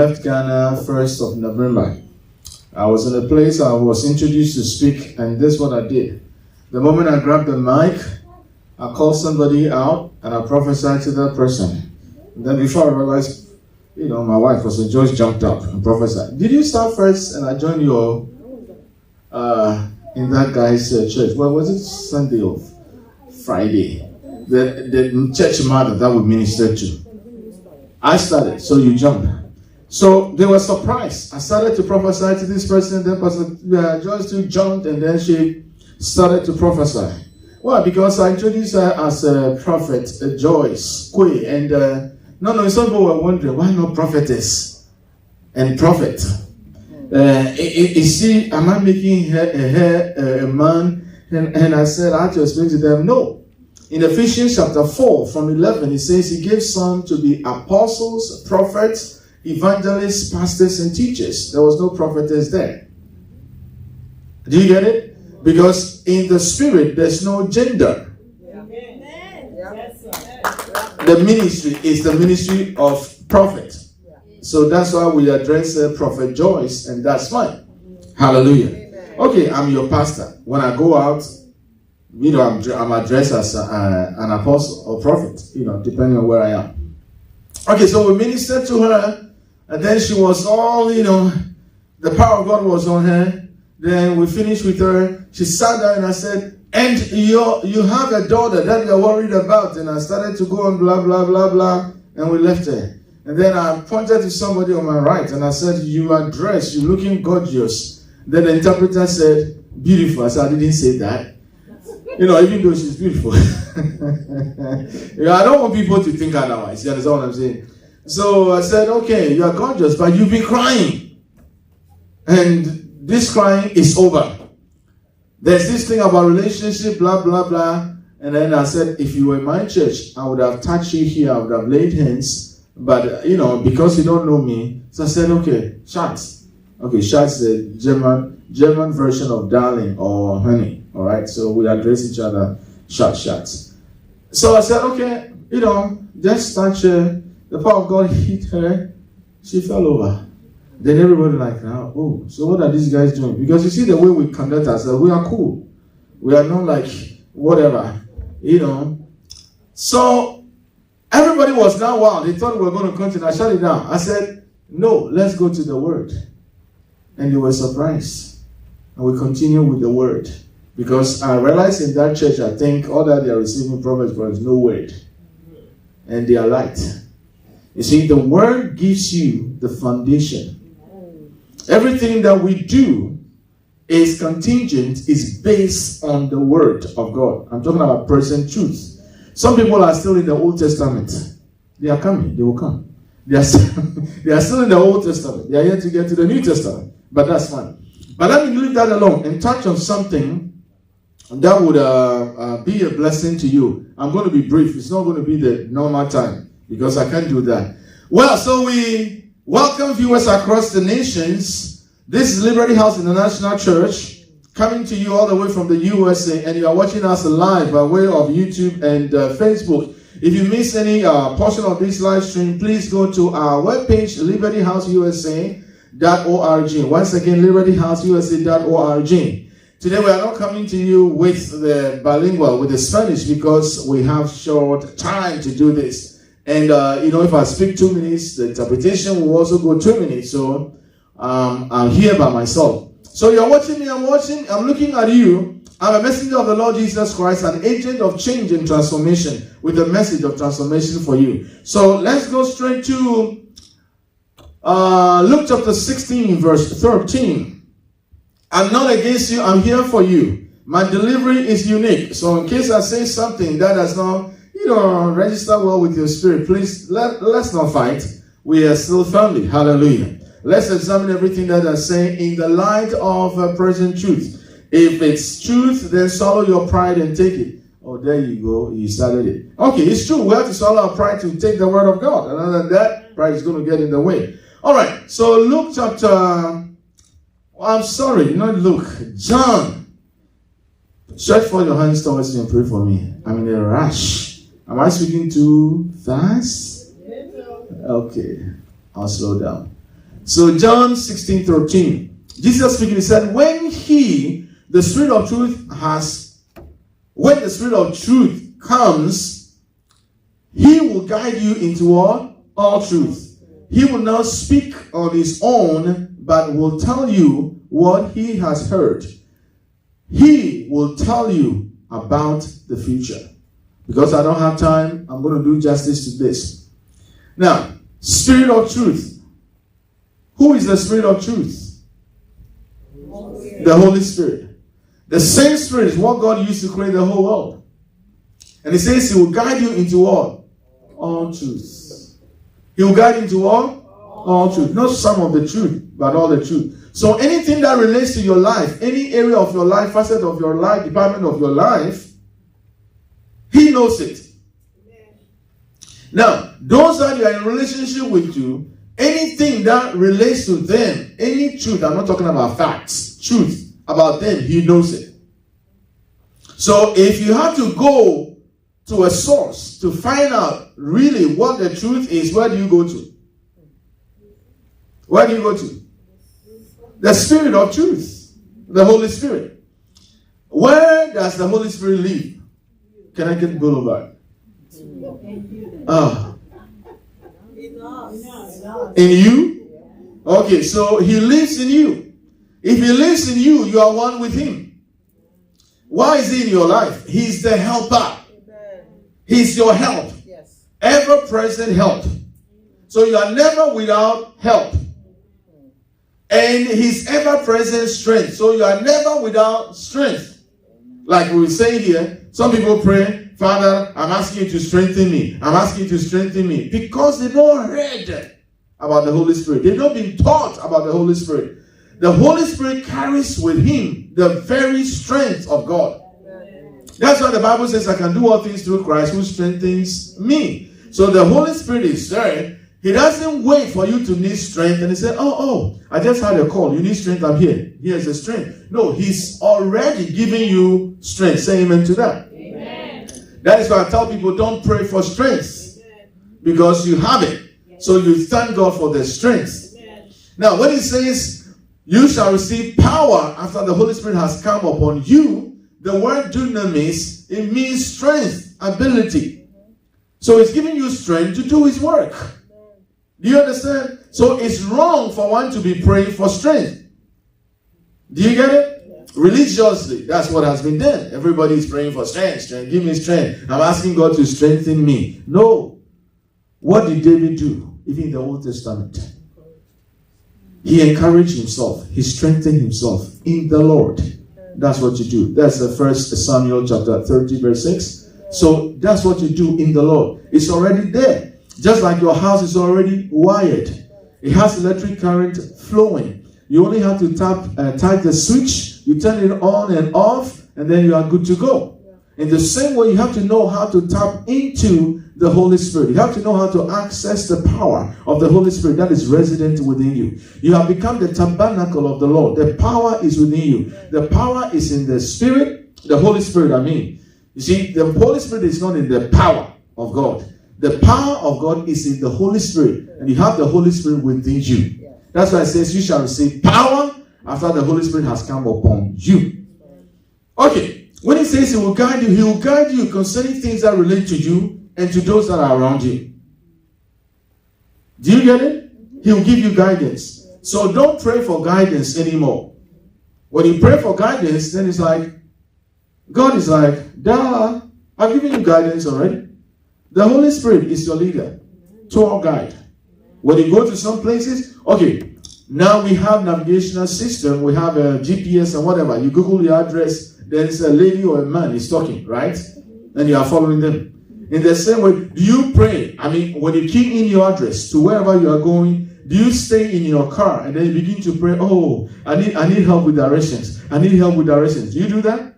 Left Ghana 1st of November. I was in a place I was introduced to speak, and this is what I did. The moment I grabbed the mic, I called somebody out and I prophesied to that person. And then before I realized, my wife was just jumped up and prophesied. Did you start first and I joined you in that guy's church? Well, was it Sunday or Friday? The church mother that we ministered to. I started, so you jumped. So they were surprised. I started to prophesy to this person, then Pastor Joyce too jumped, and then she started to prophesy. Why? Because I introduced her as a prophet, Joyce Kwe, and some people were wondering, why not prophetess and prophet? Is she, am I making her a man? And I said, I had to explain to them, no. In Ephesians chapter 4, from 11, it says he gave some to be apostles, prophets, evangelists, pastors, and teachers. There was no prophetess there. Do you get it? Because in the spirit, there's no gender. The ministry is the ministry of prophet. So that's why we address Prophet Joyce, and that's fine. Hallelujah. Okay, I'm your pastor. When I go out, I'm addressed as an apostle or prophet, depending on where I am. Okay, so we ministered to her. And then she was all, the power of God was on her. Then we finished with her. She sat down and I said, and you have a daughter that you're worried about. And I started to go on blah, blah, blah, blah. And we left her. And then I pointed to somebody on my right. And I said, you are dressed. You're looking gorgeous. Then the interpreter said, beautiful. I said, I didn't say that. Even though she's beautiful. I don't want people to think otherwise. You understand what I'm saying? So I said, okay, you are gorgeous, but you've been crying. And this crying is over. There's this thing about relationship, blah, blah, blah. And then I said, if you were in my church, I would have touched you here. I would have laid hands. But, because you don't know me. So I said, okay, Schatz. Okay, Schatz is the German version of darling or honey. All right, so we address each other, Schatz. So I said, okay, just touch her. The power of God hit her. She fell over. Then everybody so what are these guys doing? Because you see the way we conduct ourselves, we are cool. We are not like whatever, So everybody was now wild. They thought we were going to continue. I shut it down. I said, no, let's go to the word. And they were surprised. And we continue with the word. Because I realized in that church, I think all that they are receiving prophets for is no word. And they are light. You see, the word gives you the foundation. Everything that we do is contingent, is based on the word of God. I'm talking about present truth. Some people are still in the Old Testament. They are coming. They will come. They are still in the Old Testament. They are yet to get to the New Testament. But that's fine. But let me leave that alone and touch on something that would be a blessing to you. I'm going to be brief. It's not going to be the normal time, because I can't do that. Well, so we welcome viewers across the nations. This is Liberty House International Church, coming to you all the way from the USA, and you are watching us live by way of YouTube and Facebook. If you miss any portion of this live stream, please go to our webpage, libertyhouseusa.org. Once again, libertyhouseusa.org. Today we are not coming to you with the bilingual, with the Spanish, because we have short time to do this. And, if I speak 2 minutes, the interpretation will also go 2 minutes. So I'm here by myself. So you're watching me, I'm looking at you. I'm a messenger of the Lord Jesus Christ, an agent of change and transformation, with a message of transformation for you. So let's go straight to Luke chapter 16, verse 13. I'm not against you, I'm here for you. My delivery is unique. So in case I say something that does not, register well with your spirit, please, let's not fight. We are still family. Hallelujah. Let's examine everything that I say in the light of present truth. If it's truth, then swallow your pride and take it. Oh, there you go. You started it. Okay, it's true. We have to swallow our pride to take the word of God. And other than that, pride is going to get in the way. All right. So Luke chapter... I'm sorry, not Luke. John. Stretch forth your hands towards me and pray for me. I'm in a rush. Am I speaking too fast? Okay. I'll slow down. So John 16:13. Jesus speaking, he said, when the Spirit of truth comes, he will guide you into all truth. He will not speak on his own, but will tell you what he has heard. He will tell you about the future. Because I don't have time, I'm going to do justice to this. Now, Spirit of truth. Who is the Spirit of truth? The Holy Spirit. The same Spirit is what God used to create the whole world. And he says he will guide you into all truth. He will guide you into all truth. Not some of the truth, but all the truth. So anything that relates to your life, any area of your life, facet of your life, department of your life, he knows it. Now, those that are in relationship with you, anything that relates to them, any truth, I'm not talking about facts, truth about them, he knows it. So if you have to go to a source to find out really what the truth is, where do you go to? Where do you go to? The Spirit of truth, the Holy Spirit. Where does the Holy Spirit live? Can I get Boulevard? In you? Okay, so he lives in you. If he lives in you, you are one with him. Why is he in your life? He's the helper. He's your help. Ever-present help. So you are never without help. And his ever-present strength. So you are never without strength. Like we say here, some people pray, Father, I'm asking you to strengthen me. I'm asking you to strengthen me. Because they've not heard about the Holy Spirit. They've not been taught about the Holy Spirit. The Holy Spirit carries with him the very strength of God. That's why the Bible says, I can do all things through Christ who strengthens me. So the Holy Spirit is there. He doesn't wait for you to need strength and he said, I just had a call. You need strength, I'm here. Here's the strength. No, he's already giving you strength. Say amen to that. Amen. That is why I tell people, don't pray for strength. Because you have it. So you thank God for the strength. Amen. Now, when he says, you shall receive power after the Holy Spirit has come upon you, the word dunamis, it means strength, ability. So he's giving you strength to do his work. Do you understand? So it's wrong for one to be praying for strength. Do you get it? Yeah. Religiously, that's what has been done. Everybody is praying for strength. Give me strength. I'm asking God to strengthen me. No. What did David do? Even in the Old Testament. He encouraged himself. He strengthened himself in the Lord. That's what you do. That's the 1 Samuel chapter 30 verse 6. So that's what you do in the Lord. It's already there. Just like your house is already wired. It has electric current flowing. You only have to tap the switch. You turn it on and off, and then you are good to go. In the same way, you have to know how to tap into the Holy Spirit. You have to know how to access the power of the Holy Spirit that is resident within you. You have become the tabernacle of the Lord. The power is within you. The power is in the Spirit, the Holy Spirit, I mean. You see, the Holy Spirit is not in the power of God. The power of God is in the Holy Spirit. And you have the Holy Spirit within you. That's why it says you shall receive power after the Holy Spirit has come upon you. Okay. When he says he will guide you concerning things that relate to you and to those that are around you. Do you get it? He will give you guidance. So don't pray for guidance anymore. When you pray for guidance, then it's like, God is like, duh, I've given you guidance already. The Holy Spirit is your leader, tour guide. When you go to some places, okay, now we have navigational system, we have a GPS and whatever. You Google your address, there's a lady or a man is talking, right? And you are following them. In the same way, do you pray? I mean, when you key in your address to wherever you are going, do you stay in your car and then you begin to pray, I need help with directions. I need help with directions. Do you do that?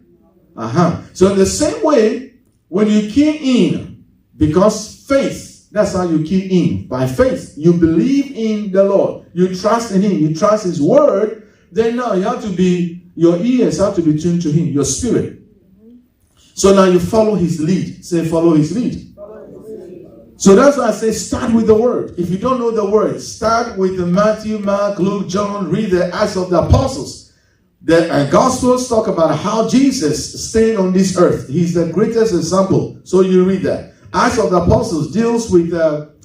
So in the same way, when you key in, because faith, that's how you key in. By faith, you believe in the Lord. You trust in him. You trust his word. Then now your ears have to be tuned to him, your spirit. So now you follow his lead. Say, follow his lead. So that's why I say start with the word. If you don't know the word, start with the Matthew, Mark, Luke, John, read the Acts of the Apostles. The Gospels talk about how Jesus stayed on this earth. He's the greatest example. So you read that. Acts of the Apostles deals with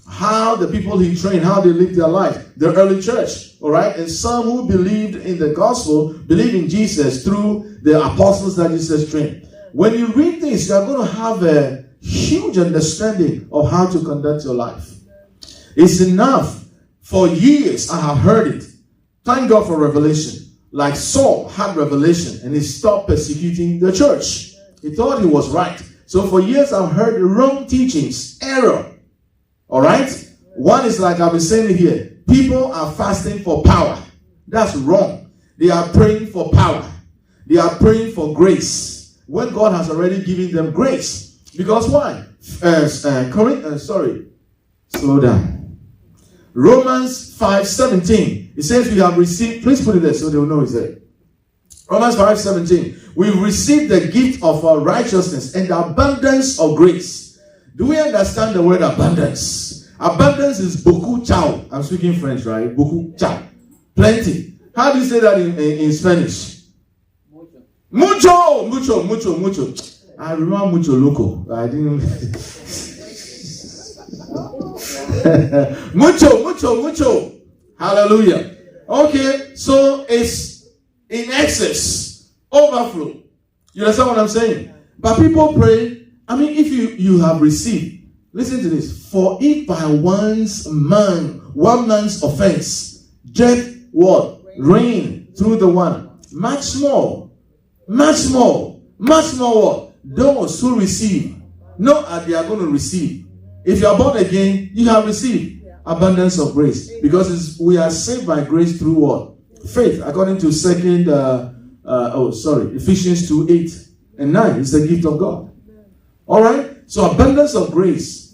how the people he trained, how they lived their life, the early church, all right? And some who believed in the gospel, believed in Jesus through the apostles that Jesus trained. When you read this, you're going to have a huge understanding of how to conduct your life. It's enough. For years, I have heard it. Thank God for revelation. Like Saul had revelation and he stopped persecuting the church. He thought he was right. So for years, I've heard wrong teachings, error. All right? One is like I've been saying here. People are fasting for power. That's wrong. They are praying for power. They are praying for grace. When God has already given them grace. Because why? Slow down. Romans 5:17. It says we have received, please put it there so they will know it's there. Romans 5:17. We've received the gift of our righteousness and the abundance of grace. Do we understand the word abundance? Abundance is beaucoup chao. I'm speaking French, right? Beaucoup chao. Plenty. How do you say that in Spanish? Mucho. Mucho. I remember mucho loco. I didn't. Mucho. Hallelujah. Okay, so it's in excess, overflow. You understand what I'm saying? But people pray. I mean, if you have received, listen to this. For if by one man's offense, death what? Reign through the one. Much more what? Those who receive, not they are going to receive. If you are born again, you have received abundance of grace. Because we are saved by grace through what? Faith. According to Ephesians 2:8 and 9. It's the gift of God. All right? So abundance of grace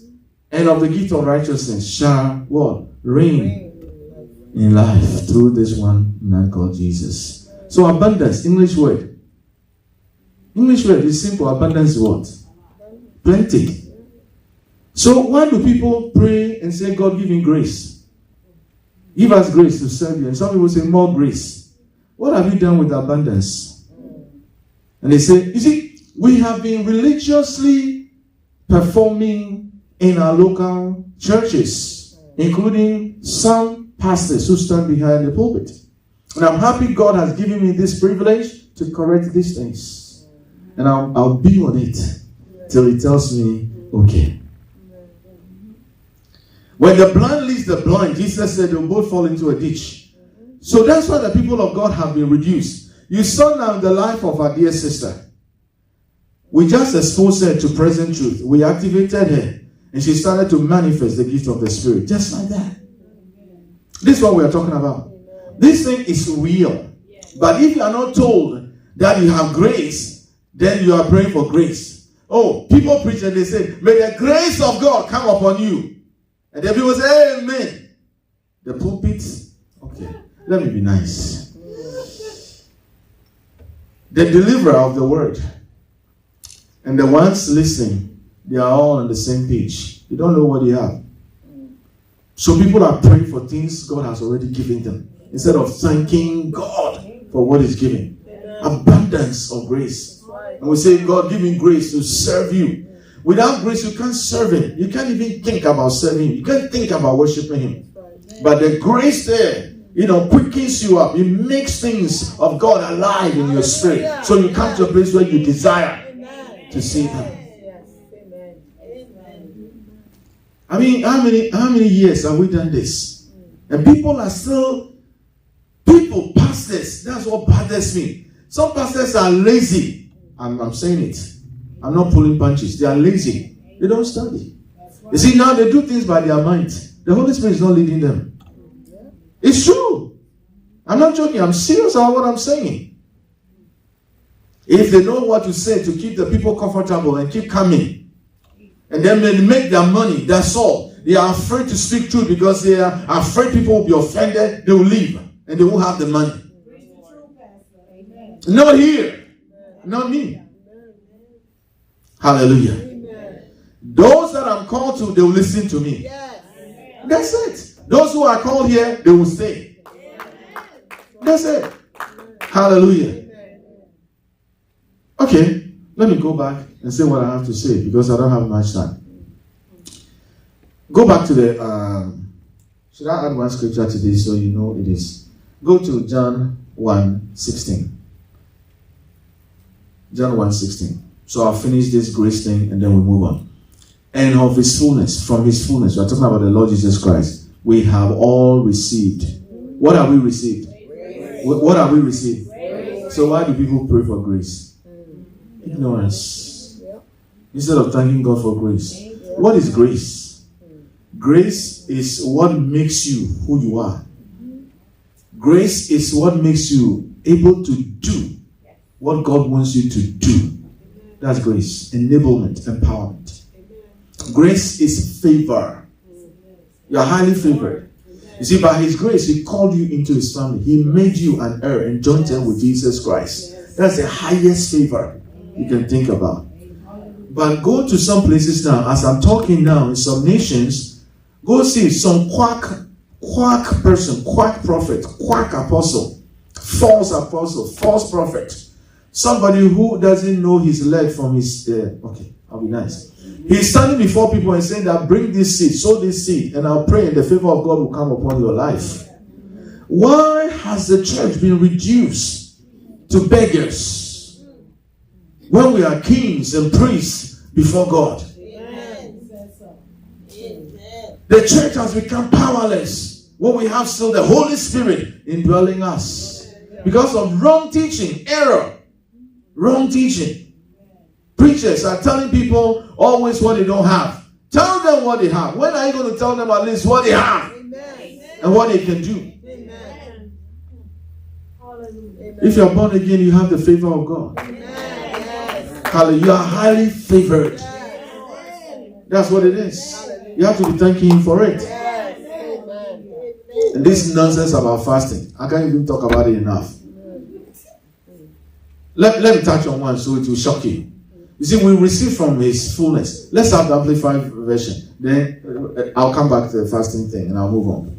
and of the gift of righteousness shall what? Reign in life through this one man called Jesus. So abundance, English word. English word is simple. Abundance is what? Plenty. So why do people pray and say, God, give me grace? Give us grace to serve you. And some people say, more grace. What have you done with abundance? And they say, you see, we have been religiously performing in our local churches, including some pastors who stand behind the pulpit. And I'm happy God has given me this privilege to correct these things. And I'll be on it till He tells me, okay. When the blind leads the blind, Jesus said they'll both fall into a ditch. So that's why the people of God have been reduced. You saw now the life of our dear sister. We just exposed her to present truth. We activated her. And she started to manifest the gift of the Spirit. Just like that. This is what we are talking about. This thing is real. But if you are not told that you have grace, then you are praying for grace. Oh, people preach and they say, may the grace of God come upon you. And then people say, amen. The pulpit, okay, let me be nice. The deliverer of the word and the ones listening, they are all on the same page. They don't know what they have. So people are praying for things God has already given them instead of thanking God for what He's giving. Abundance of grace. And we say, God, give me grace to serve you. Without grace, you can't serve Him. You can't even think about serving Him. You can't think about worshiping Him. But the grace there, quickens you up. It makes things of God alive in your spirit. So you come to a place where you desire to see them. I mean, how many years have we done this? And people are still, pastors, that's what bothers me. Some pastors are lazy. I'm saying it. I'm not pulling punches. They are lazy. They don't study. You see, now they do things by their mind. The Holy Spirit is not leading them. It's true. I'm not joking. I'm serious about what I'm saying. If they know what to say to keep the people comfortable and keep coming, and then they make their money, that's all. They are afraid to speak truth because they are afraid people will be offended. They will leave and they won't have the money. Not here. Not me. Hallelujah. Those that I'm called to, they will listen to me. Yes. That's it. Those who are called here, they will stay. That's it. Hallelujah. Okay, let me go back and say what I have to say because I don't have much time. Go back to the, should I add one scripture to this so you know it is? Go to John 1:16. John 1:16. So I'll finish this grace thing and then we'll move on. And of his fullness, from his fullness, we're talking about the Lord Jesus Christ, we have all received. What have we received? Grace. What have we received? Grace. So why do people pray for grace? Ignorance. Instead of thanking God for grace. What is grace? Grace is what makes you who you are. Grace is what makes you able to do what God wants you to do. That's grace. Enablement, empowerment. Grace is favor. You are highly favored. You see, by his grace, he called you into his family. He made you an heir and joined him with Jesus Christ. That's the highest favor you can think about. But go to some places now, as I'm talking now, in some nations, go see some quack person, quack prophet, quack apostle, false prophet. Somebody who doesn't know his leg from his, okay, I'll be nice. He's standing before people and saying that bring this seed, sow this seed, and I'll pray and the favor of God will come upon your life. Why has the church been reduced to beggars when we are kings and priests before God? Amen. The church has become powerless when we have still the Holy Spirit indwelling us because of wrong teaching, error, wrong teaching. Preachers are telling people always what they don't have. Tell them what they have. When are you going to tell them at least what they have? Amen. And what they can do? Amen. If you're born again, you have the favor of God. Yes. Hallelujah. You are highly favored. That's what it is. You have to be thanking him for it. And this nonsense about fasting, I can't even talk about it enough. Let me touch on one so it will shock you. You see, we receive from his fullness. Let's have the Amplified version. Then I'll come back to the fasting thing and I'll move on.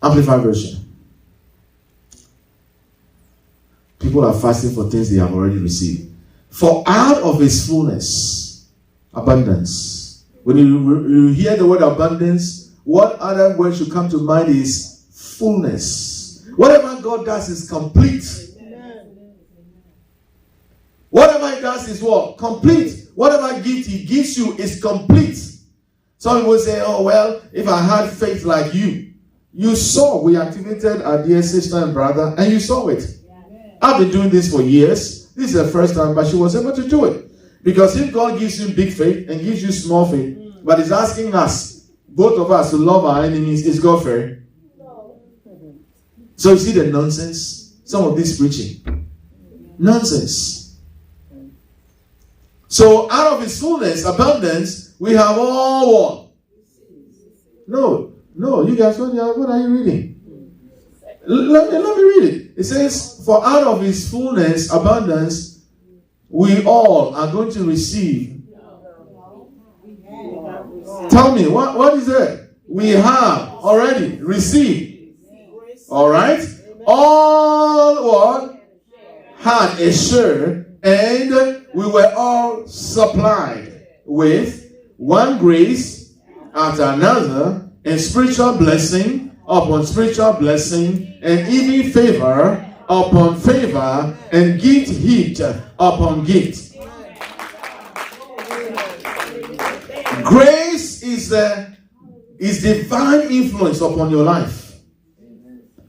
Amplified version. People are fasting for things they have already received. For out of his fullness, abundance. When you hear the word abundance, what other word should come to mind is fullness. Whatever God does is complete. Whatever he does is what? Complete. Whatever gift he gives you is complete. Some people say, oh, well, if I had faith like you. You saw, we activated our dear sister and brother, and you saw it. I've been doing this for years. This is the first time, but she was able to do it. Because if God gives you big faith and gives you small faith, but he's asking us, both of us, to love our enemies, is God fair? So you see the nonsense? Some of this preaching. Nonsense. So out of his fullness, abundance, we have all what? No, you guys, what are you reading? Let me read it. It says, for out of his fullness, abundance, we all are going to receive. Tell me, what is it? We have already received. All right? All what? Had a share, and we were all supplied with one grace after another, and spiritual blessing upon spiritual blessing, and even favor upon favor, and gift heaped upon gift. Grace is divine influence upon your life.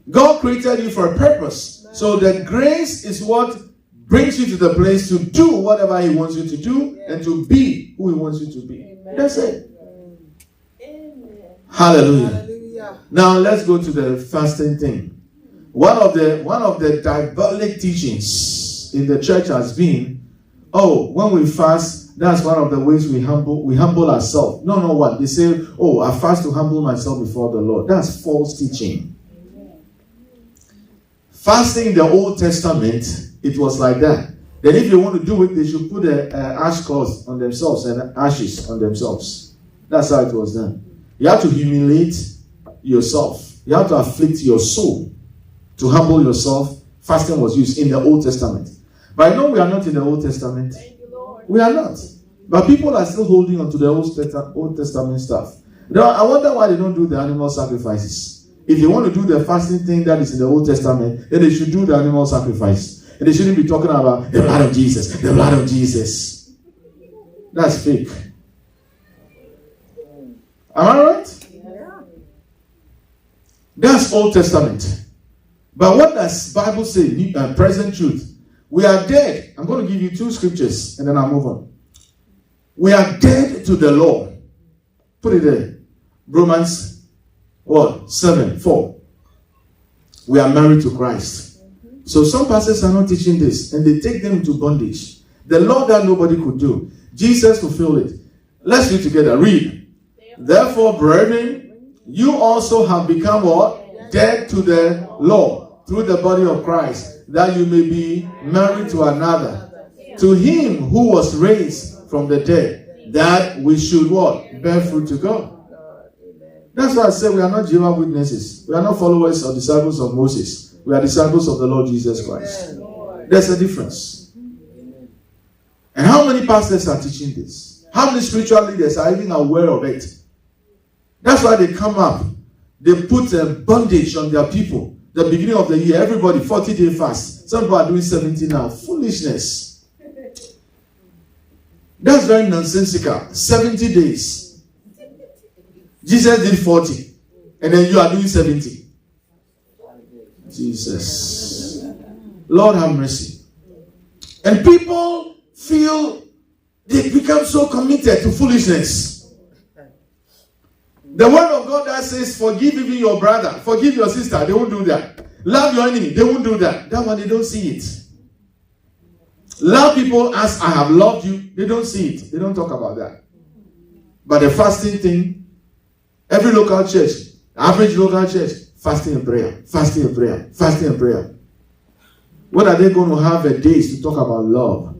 God created you for a purpose. So the grace is what brings you to the place to do whatever he wants you to do and to be who he wants you to be. That's it. Hallelujah. Now let's go to the fasting thing. One of the diabolic teachings in the church has been, when we fast, that's one of the ways we humble ourselves. No, what? They say, I fast to humble myself before the Lord. That's false teaching. Fasting in the Old Testament, it was like that. Then if they want to do it, they should put the ash cloth on themselves and ashes on themselves. That's how it was done. You have to humiliate yourself. You have to afflict your soul to humble yourself. Fasting was used in the Old Testament. But I know we are not in the Old Testament. Thank you, Lord. We are not. But people are still holding on to the Old Testament stuff. Now, I wonder why they don't do the animal sacrifices. If they want to do the fasting thing that is in the Old Testament, then they should do the animal sacrifice. And they shouldn't be talking about the blood of Jesus, the blood of Jesus. That's fake. Am I right? Yeah. That's Old Testament. But what does Bible say? Present truth. We are dead. I'm going to give you two scriptures and then I'll move on. We are dead to the law. Put it there. Romans 7:4. We are married to Christ. So some pastors are not teaching this and they take them into bondage. The law that nobody could do. Jesus fulfilled it. Let's read together. Read. Therefore, brethren, you also have become what? Dead to the law through the body of Christ, that you may be married to another. To him who was raised from the dead, that we should what? Bear fruit to God. That's why I say we are not Jehovah's Witnesses. We are not followers or disciples of Moses. We are disciples of the Lord Jesus Christ. There's a difference. And how many pastors are teaching this? How many spiritual leaders are even aware of it? That's why they come up. They put a bondage on their people. The beginning of the year, everybody 40-day fast. Some people are doing 70 now. Foolishness. That's very nonsensical. 70 days. Jesus did 40. And then you are doing 70. Jesus. Lord have mercy. And people feel they become so committed to foolishness. The word of God that says, forgive even your brother, forgive your sister, they won't do that. Love your enemy, they won't do that. That one, they don't see it. Love people as I have loved you, they don't see it. They don't talk about that. But the fasting thing, every local church, average local church, fasting and prayer, fasting and prayer, fasting and prayer. What are they going to have a days to talk about love?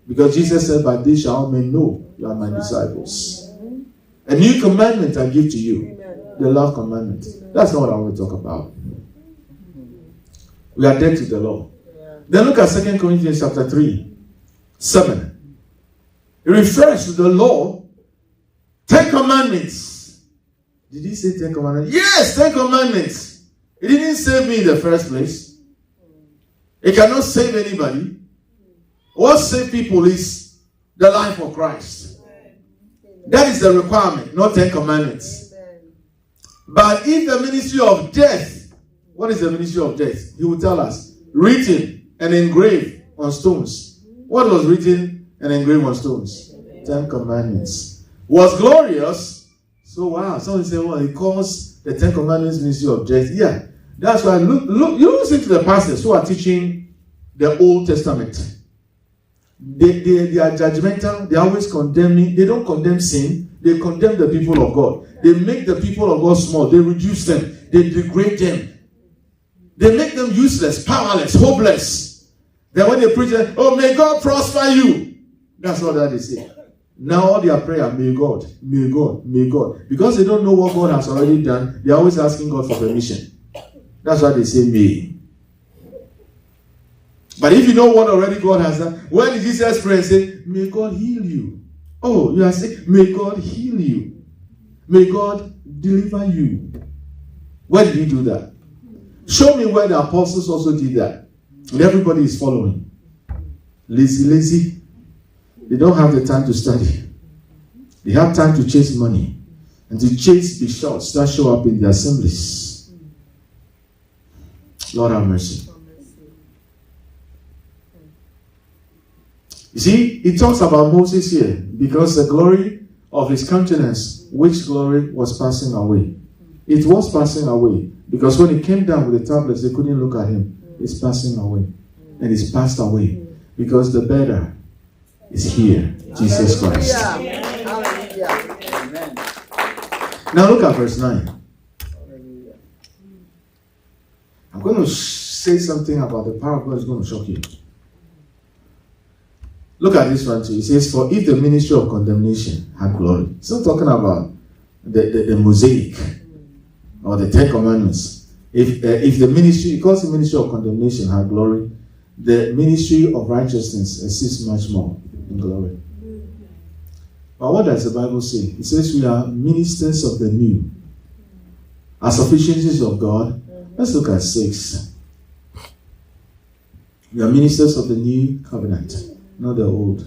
Because Jesus said, by this shall all men know you are my disciples. A new commandment I give to you. The love commandment. That's not what I want to talk about. We are dead to the law. Then look at 2 Corinthians chapter 3:7. It refers to the law. 10 commandments. Did he say 10 commandments? Yes, 10 commandments. It didn't save me in the first place. It cannot save anybody. What saves people is the life of Christ. That is the requirement, not 10 commandments. But if the ministry of death, what is the ministry of death? He will tell us. Written and engraved on stones. What was written and engraved on stones? 10 commandments. Was glorious. So wow, someone say, well, he calls the 10 commandments ministry of death. Yeah, that's why look, you listen to the pastors who are teaching the Old Testament. They are judgmental. They are always condemning. They don't condemn sin. They condemn the people of God. They make the people of God small. They reduce them. They degrade them. They make them useless, powerless, hopeless. Then when they preach, oh, may God prosper you. That's all that they say. Now all their prayer, may God, may God, may God. Because they don't know what God has already done, they're always asking God for permission. That's why they say may. But if you know what already God has done, when did Jesus pray and say, may God heal you? Oh, you are sick? May God heal you. May God deliver you. Where did he do that? Show me where the apostles also did that. And everybody is following. Lazy. They don't have the time to study. They have time to chase money. And to chase bishops that show up in the assemblies. Lord have mercy. You see, it talks about Moses here because the glory of his countenance, which glory was passing away. It was passing away because when he came down with the tablets, they couldn't look at him. It's passing away. And it's passed away because the better is here, Jesus Christ. Now look at verse 9. I'm going to say something about the power of God is going to shock you. Look at this one too. It says, for if the ministry of condemnation had glory. It's not talking about the Mosaic or the Ten Commandments. If the ministry, because the ministry of condemnation had glory, the ministry of righteousness exceeds much more in glory. But what does the Bible say? It says we are ministers of the new, as sufficiencies of God. Let's look at 6. We are ministers of the new covenant, not the old.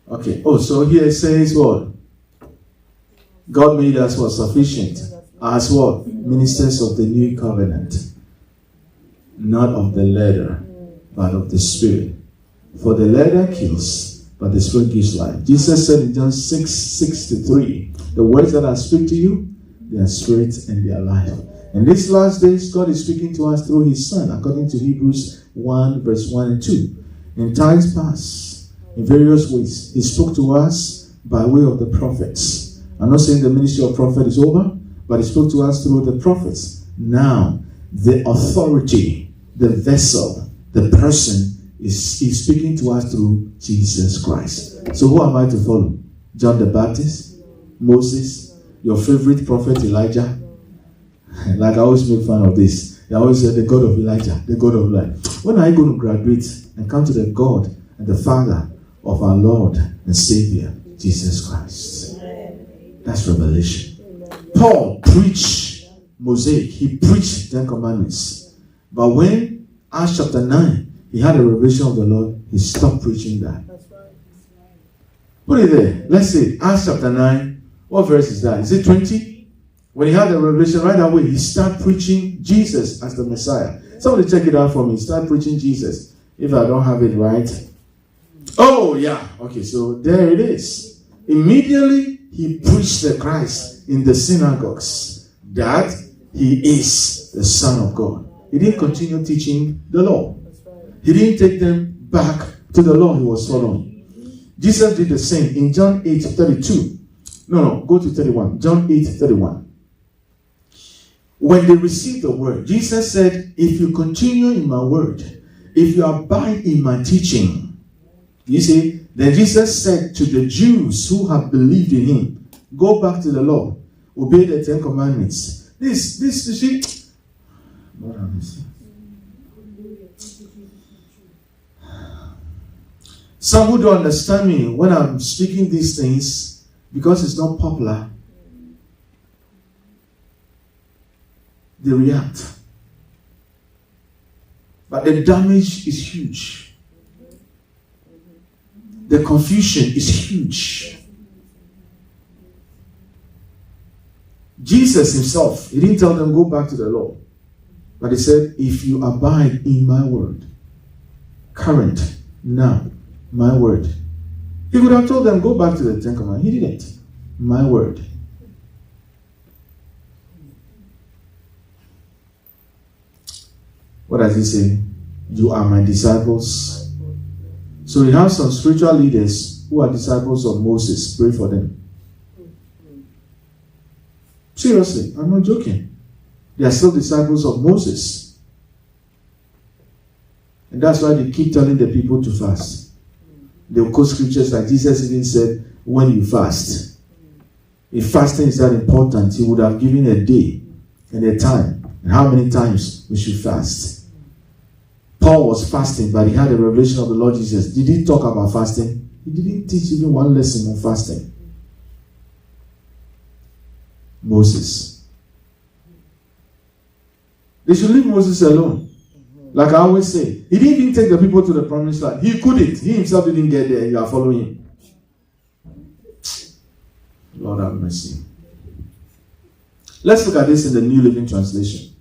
Okay. Oh, so here it says what? God made us what? Sufficient. As what? Ministers of the new covenant. Not of the letter, but of the Spirit. For the letter kills, but the Spirit gives life. Jesus said in John 6:63, the words that I speak to you, they are spirit and they are life. In these last days, God is speaking to us through His Son, according to Hebrews 1, verse 1 and 2. In times past, in various ways, He spoke to us by way of the prophets. I'm not saying the ministry of prophet is over, but He spoke to us through the prophets. Now, the authority, the vessel, the person is speaking to us through Jesus Christ. So who am I to follow? John the Baptist? Moses? Your favorite prophet Elijah? Like I always make fun of this. They always say the God of Elijah, the God of life. When are you going to graduate and come to the God and the Father of our Lord and Savior, Jesus Christ? That's revelation. Paul preached Mosaic. He preached 10 commandments. But when Acts chapter 9, he had a revelation of the Lord, he stopped preaching that. Put it there. Let's see. Acts chapter 9. What verse is that? Is it 20? When he had the revelation, right away, he started preaching Jesus as the Messiah. Somebody check it out for me. Start preaching Jesus. If I don't have it right. Oh, yeah. Okay, so there it is. Immediately, he preached the Christ in the synagogues that he is the Son of God. He didn't continue teaching the law. He didn't take them back to the law he was following. Jesus did the same in John 8:32. No, go to 31. John 8:31. When they received the word, Jesus said, if you continue in my word, if you abide in my teaching, you see, then Jesus said to the Jews who have believed in him, go back to the law, obey the 10 commandments. This, you see, what am I saying? Some who don't understand me when I'm speaking these things, because it's not popular, they react. But the damage is huge. The confusion is huge. Jesus himself, he didn't tell them go back to the law. But he said, if you abide in my word, current, now, my word. He would have told them go back to the 10 commandments. He didn't. My word. What does he say? You are my disciples. So we have some spiritual leaders who are disciples of Moses. Pray for them. Seriously, I'm not joking. They are still disciples of Moses. And that's why they keep telling the people to fast. They'll quote scriptures like Jesus even said, when you fast. If fasting is that important, he would have given a day and a time. And how many times we should fast. Paul was fasting, but he had a revelation of the Lord Jesus. Did he talk about fasting? He didn't teach even one lesson on fasting. Moses. They should leave Moses alone. Like I always say, he didn't even take the people to the promised land. He couldn't. He himself didn't get there. You are following him. Lord have mercy. Let's look at this in the New Living Translation.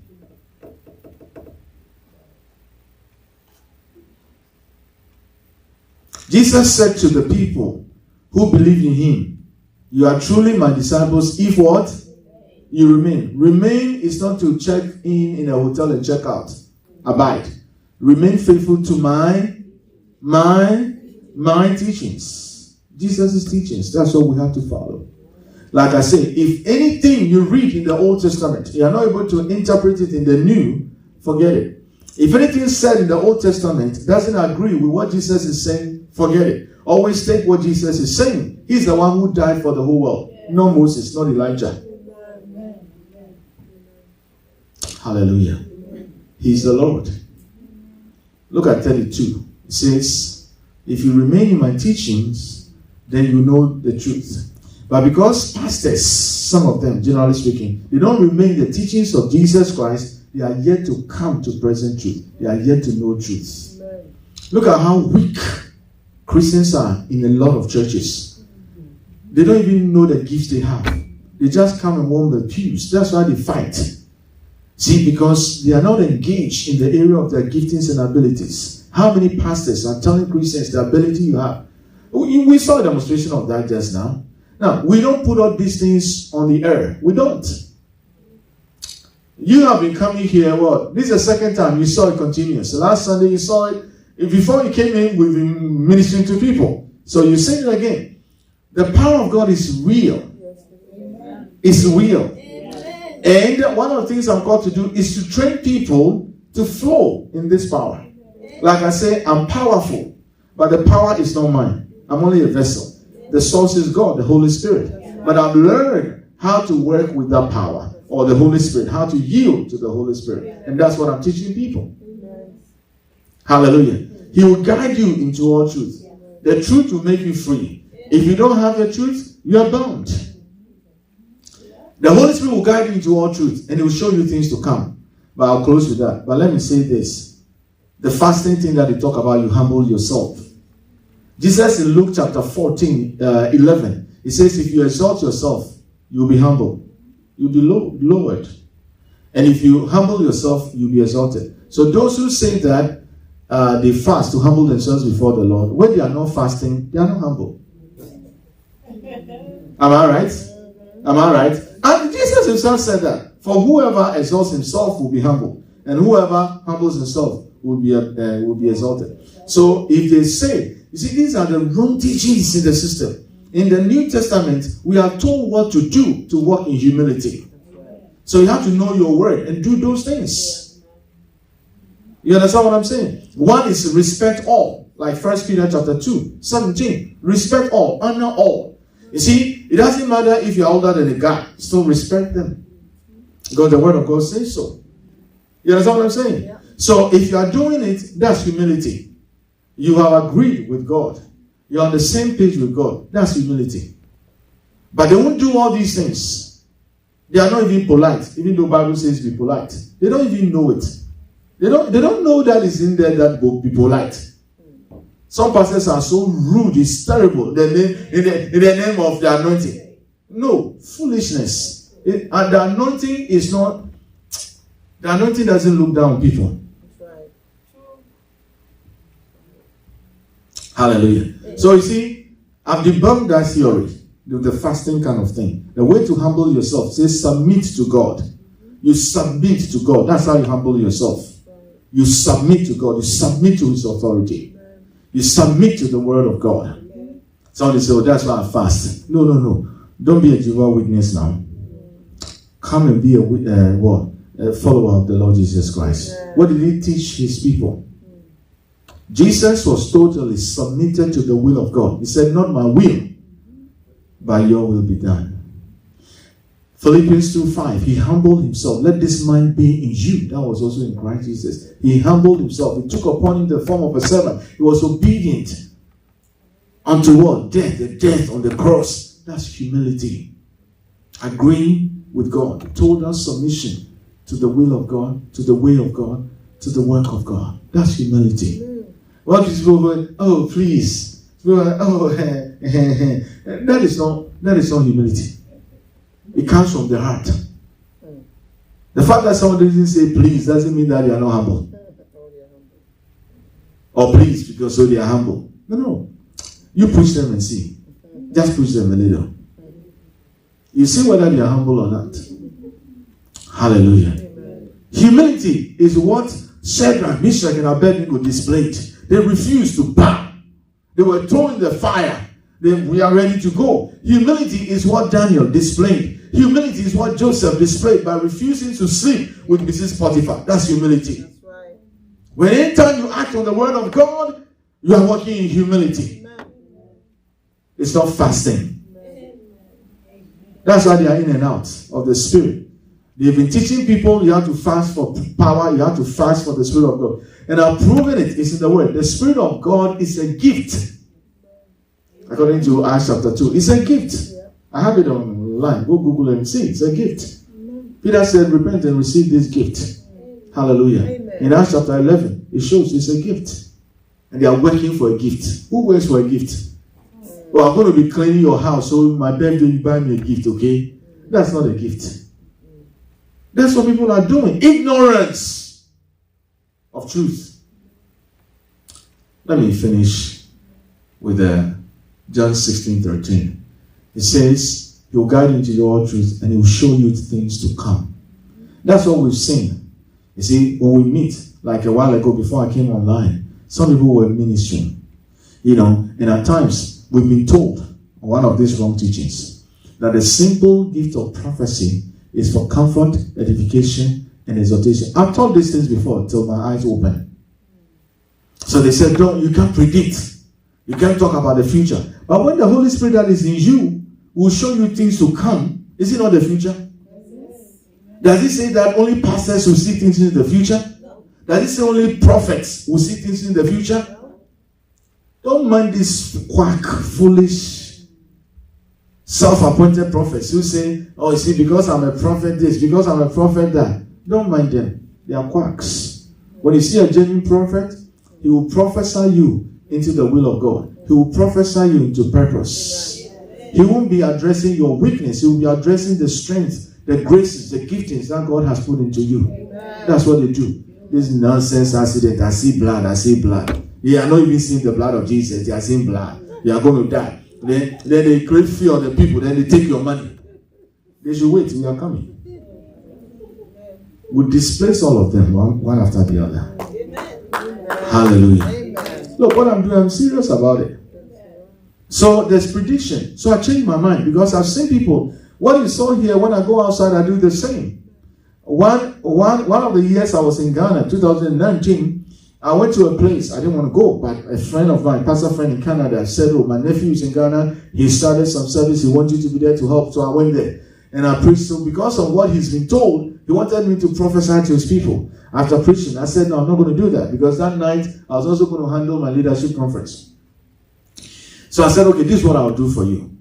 Jesus said to the people who believed in him, you are truly my disciples if what? You remain. Remain is not to check in a hotel and check out. Abide. Remain faithful to my teachings. Jesus' teachings. That's what we have to follow. Like I say, if anything you read in the Old Testament, you are not able to interpret it in the New, forget it. If anything said in the Old Testament doesn't agree with what Jesus is saying, Forget it. Always take what Jesus is saying. He's the one who died for the whole world. Not Moses, not Elijah. Hallelujah. He's the Lord. Look at 32. It says, if you remain in my teachings, then you know the truth. But because pastors, some of them, generally speaking, they don't remain in the teachings of Jesus Christ, they are yet to come to present truth. They are yet to know truth. Look at how weak Christians are in a lot of churches. They don't even know the gifts they have. They just come and warm the pews. That's why they fight. See, because they are not engaged in the area of their giftings and abilities. How many pastors are telling Christians the ability you have? We saw a demonstration of that just now. Now, we don't put all these things on the air. We don't. You have been coming here, this is the second time you saw it continuous. The last Sunday you saw it. Before you came in, we've been ministering to people. So you say it again. The power of God is real. It's real. And one of the things I'm called to do is to train people to flow in this power. Like I say, I'm powerful, but the power is not mine. I'm only a vessel. The source is God, the Holy Spirit. But I've learned how to work with that power, or the Holy Spirit, how to yield to the Holy Spirit. And that's what I'm teaching people. Hallelujah. He will guide you into all truth. The truth will make you free. If you don't have the truth, you are bound. The Holy Spirit will guide you into all truth, and He will show you things to come. But I'll close with that. But let me say this. The fasting thing that they talk about, you humble yourself. Jesus in Luke chapter 14, 11, He says, if you exalt yourself, you'll be humble. You'll be lowered. And if you humble yourself, you'll be exalted. So those who say that they fast to humble themselves before the Lord, when they are not fasting, they are not humble. Am I right? Am I right? And Jesus Himself said that. For whoever exalts himself will be humble, and whoever humbles himself will be exalted. So if they say, you see, these are the wrong teachings in the system. In the New Testament, we are told what to do to walk in humility. So you have to know your word and do those things. You understand what I'm saying? One is respect all, like 1 Peter chapter 2, 17. Respect all, honor all. You see, it doesn't matter if you're older than a guy, still respect them. Because the word of God says so. You understand what I'm saying? Yeah. So if you are doing it, that's humility. You have agreed with God. You're on the same page with God. That's humility. But they won't do all these things. They are not even polite, even though the Bible says be polite. They don't even know it. They don't know that it's in there that will be polite. Some pastors are so rude, it's terrible. In the name of the anointing. No, foolishness. And the anointing is not, the anointing doesn't look down on people. That's right. Hallelujah. So you see, I've debunked that theory, the fasting kind of thing. The way to humble yourself, says submit to God. You submit to God. That's how you humble yourself. You submit to God. You submit to His authority. You submit to the word of God. Somebody say, that's why I fast. No. Don't be a Jehovah's Witness now. Come and be a follower of the Lord Jesus Christ. What did He teach His people? Jesus was totally submitted to the will of God. He said, not my will, but your will be done. Philippians 2:5, He humbled Himself. Let this mind be in you. That was also in Christ Jesus. He humbled Himself. He took upon Him the form of a servant. He was obedient unto what? Death. The death on the cross. That's humility. Agreeing with God. Total submission to the will of God, to the way of God, to the work of God. That's humility. What is people going, oh please. That is not humility. It comes from the heart. The fact that someone doesn't say please doesn't mean that they are not humble. Or please because so they are humble. No. You push them and see. Just push them a little. You see whether they are humble or not. Hallelujah. Amen. Humility is what Shadrach, Meshach, and Abednego displayed. They refused to bow. They were thrown in the fire. Then we are ready to go. Humility is what Daniel displayed. Humility is what Joseph displayed by refusing to sleep with Mrs. Potiphar. That's humility. That's right. When anytime you act on the word of God, You are walking in humility. It's not fasting. That's why they are in and out of the Spirit. They've been teaching people you have to fast for power, you have to fast for the Spirit of God. And I've proven it. It's in the Word. The Spirit of God is a gift. According to Acts chapter 2. It's a gift. I have it online. Go Google and see. It's a gift. Peter said, repent and receive this gift. Hallelujah. Amen. In Acts chapter 11, it shows it's a gift. And they are working for a gift. Who works for a gift? Oh, I'm going to be cleaning your house, so my birthday you buy me a gift, okay? That's not a gift. That's what people are doing. Ignorance of truth. Let me finish with John 16:13. It says, He will guide you into all truth and He will show you things to come. That's what we've seen. You see, when we meet, like a while ago before I came online, some people were ministering. And at times, we've been told, one of these wrong teachings, that the simple gift of prophecy is for comfort, edification, and exhortation. I've taught these things before till my eyes open. So they said, you can't predict. You can't talk about the future. But when the Holy Spirit that is in you will show you things to come, is it not the future? Yes. Does it say that only pastors will see things in the future? No. Does it say only prophets will see things in the future? No. Don't mind these quack, foolish, self-appointed prophets who say, oh, you see, because I'm a prophet this, because I'm a prophet that. Don't mind them. They are quacks. When you see a genuine prophet, he will prophesy you into the will of God. He will prophesy you into purpose. He won't be addressing your weakness. He will be addressing the strength, the graces, the giftings that God has put into you. That's what they do. This nonsense accident. I see blood. I see blood. They are not even seeing the blood of Jesus. They are seeing blood. They are going to die. Then they create fear on the people. Then they take your money. They should wait. We are coming. We'll displace all of them one after the other. Hallelujah. Look, what I'm doing, I'm serious about it. So there's prediction. So I changed my mind because I've seen people. What you saw here, when I go outside, I do the same. One of the years I was in Ghana, 2019, I went to a place. I didn't want to go, but a friend of mine, pastor friend in Canada, said, oh, my nephew is in Ghana. He started some service. He wants you to be there to help. So I went there and I preached. So because of what he's been told, he wanted me to prophesy to his people. After preaching, I said, no, I'm not going to do that because that night I was also going to handle my leadership conference. So I said, okay, this is what I'll do for you.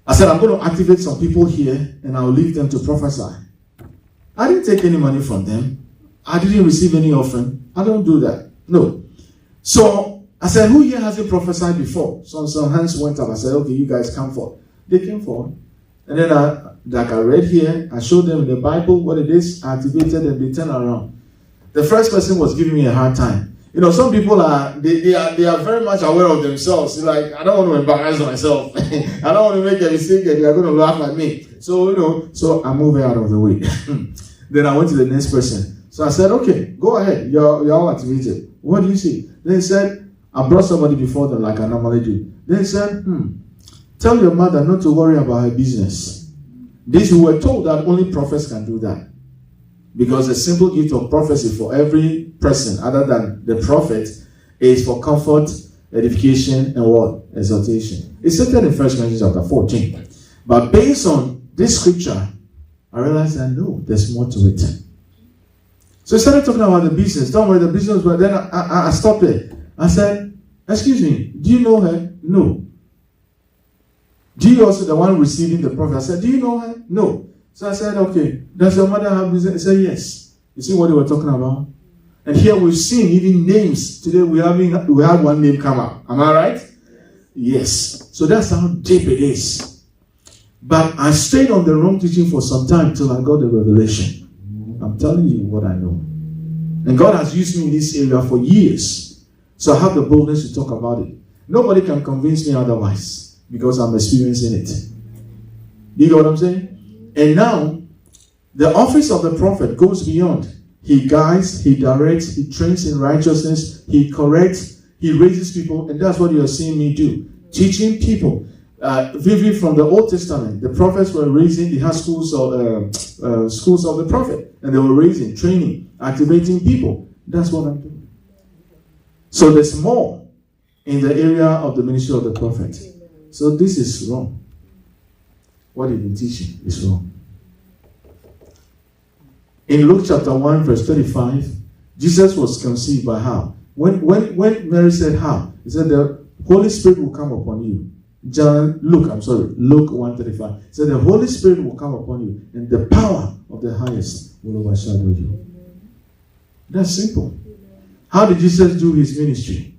I said, I'm going to activate some people here and I'll leave them to prophesy. I didn't take any money from them. I didn't receive any offering. I don't do that. No. So I said, who here hasn't prophesied before? Some hands went up. I said, okay, you guys come forward. They came forward. And then I read here, I showed them in the Bible what it is, I activated and they turned around. The first person was giving me a hard time. Some people are very much aware of themselves. They're like, I don't want to embarrass myself. I don't want to make a mistake and they're going to laugh at me. So I moved out of the way. Then I went to the next person. So I said, okay, go ahead. You're all activated. What do you see? Then he said, I brought somebody before them like I normally do. Then he said, tell your mother not to worry about her business. This we were told that only prophets can do that. Because the simple gift of prophecy for every person other than the prophet is for comfort, edification, and what? Exhortation. It's stated in 1 Corinthians chapter 14. But based on this scripture, I realized that no, there's more to it. So I started talking about the business. Don't worry, the business, but then I stopped it. I said, excuse me, do you know her? No. Do you also the one receiving the prophet? I said, do you know her? No. So I said, okay, does your mother have business? He said, yes. You see what they were talking about? And here we've seen even names. Today we had one name come up. Am I right? Yes. So that's how deep it is. But I stayed on the wrong teaching for some time till I got the revelation. I'm telling you what I know. And God has used me in this area for years. So I have the boldness to talk about it. Nobody can convince me otherwise because I'm experiencing it. Do you know what I'm saying? And now, the office of the prophet goes beyond. He guides, he directs, he trains in righteousness, he corrects, he raises people, and that's what you are seeing me do. Teaching people. Vivid from the Old Testament, the prophets were raising, they had schools of the prophet, and they were raising, training, activating people. That's what I'm doing. So there's more in the area of the ministry of the prophet. So this is wrong. What you've been teaching is wrong. In Luke chapter 1, verse 35, Jesus was conceived by how? When Mary said how? He said the Holy Spirit will come upon you. Luke 1:35. He said the Holy Spirit will come upon you, and the power of the highest will overshadow you. That's simple. How did Jesus do his ministry?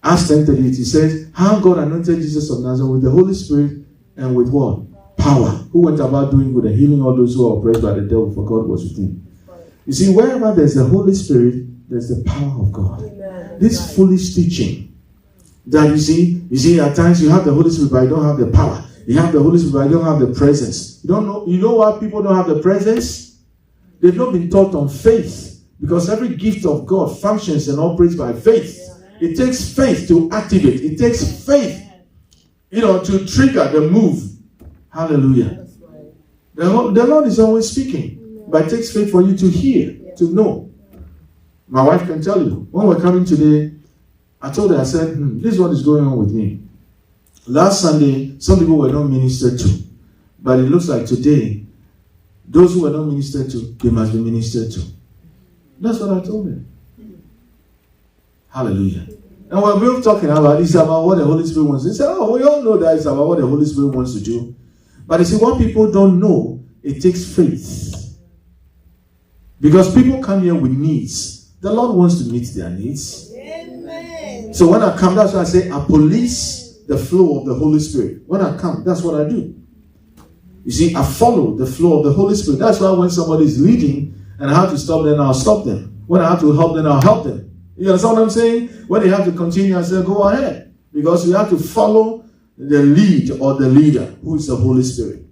Acts 10:38, he says, how God anointed Jesus of Nazareth with the Holy Spirit and with what? Power. Who went about doing good and healing all those who are oppressed by the devil, for God was with him. You see, wherever there's the Holy Spirit, there's the power of God. Amen. This foolish teaching that you see, at times you have the Holy Spirit, but you don't have the power. You have the Holy Spirit, but you don't have the presence. You know why people don't have the presence? They've not been taught on faith, because every gift of God functions and operates by faith. It takes faith to activate. It takes faith, to trigger the move. Hallelujah. The Lord is always speaking, but it takes faith for you to hear, to know. My wife can tell you, when we're coming today, I told her, I said, this is what is going on with me. Last Sunday, some people were not ministered to, but it looks like today, those who were not ministered to, they must be ministered to. That's what I told her. Hallelujah. And we're both talking about it's about what the Holy Spirit wants. They said, we all know that it's about what the Holy Spirit wants to do. But you see, what people don't know, it takes faith. Because people come here with needs. The Lord wants to meet their needs. Amen. So when I come, that's why I say I police the flow of the Holy Spirit. When I come, that's what I do. You see, I follow the flow of the Holy Spirit. That's why when somebody is leading and I have to stop them, I'll stop them. When I have to help them, I'll help them. You understand what I'm saying? When they have to continue, I say, go ahead. Because you have to follow the lead or the leader, who is the Holy Spirit.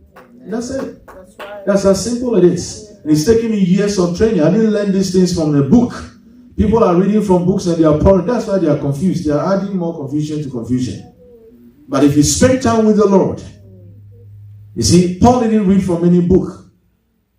That's it. That's right. That's how simple it is. And it's taken me years of training. I didn't learn these things from a book. People are reading from books and they are pouring. That's why they are confused. They are adding more confusion to confusion. But if you spend time with the Lord, you see, Paul didn't read from any book.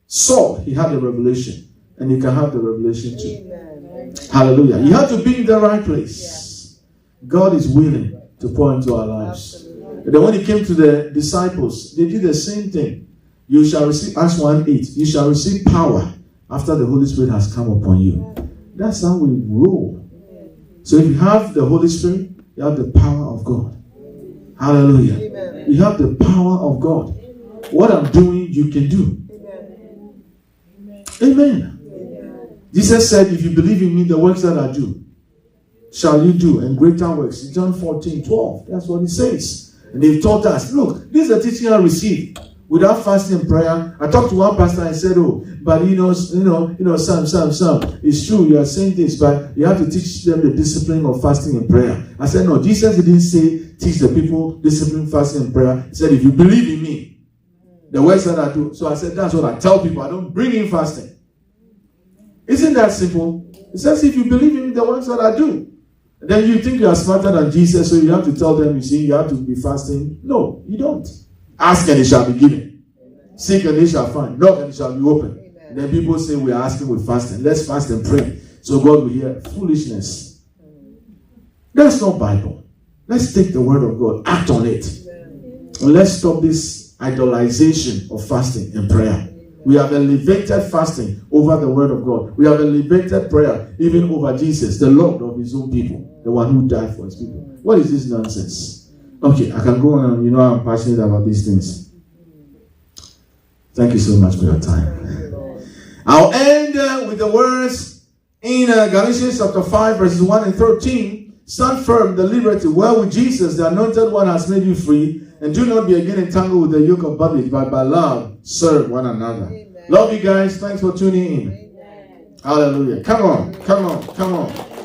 Saul, he had a revelation. And you can have the revelation too. Amen. Hallelujah. You have to be in the right place. God is willing to pour into our lives. And then when it came to the disciples, they did the same thing. You shall receive, Acts 1:8, you shall receive power after the Holy Spirit has come upon you. That's how we roll. So if you have the Holy Spirit, you have the power of God. Hallelujah. Amen. You have the power of God. What I'm doing, you can do. Amen. Jesus said, if you believe in me, the works that I do, shall you do, and greater works. John 14:12. That's what he says. And they've taught us, look, this is the teaching I received. Without fasting and prayer, I talked to one pastor and said, but Sam, it's true, you are saying this, but you have to teach them the discipline of fasting and prayer. I said, no, Jesus didn't say, teach the people discipline, fasting and prayer. He said, if you believe in me, the works that I do. So I said, that's what I tell people. I don't bring in fasting. Isn't that simple? It says, if you believe in me, the works that I do. Then you think you are smarter than Jesus, so you have to tell them, you have to be fasting. No, you don't. Ask and it shall be given. Seek and it shall find. Knock and it shall be open. And then people say we are asking with fasting. Let's fast and pray. So God will hear. Foolishness. That's not Bible. Let's take the word of God. Act on it. And let's stop this idolization of fasting and prayer. We have elevated fasting over the word of God. We have elevated prayer even over Jesus, the Lord of his own people, the one who died for his people. What is this nonsense? Okay, I can go on and I'm passionate about these things. Thank you so much for your time. I'll end with the words in Galatians chapter 5 verses 1 and 13. Stand firm, the liberty wherewith Jesus, the anointed one, has made you free. And do not be again entangled with the yoke of bondage, but by love serve one another. Amen. Love you guys. Thanks for tuning in. Amen. Hallelujah. Come on.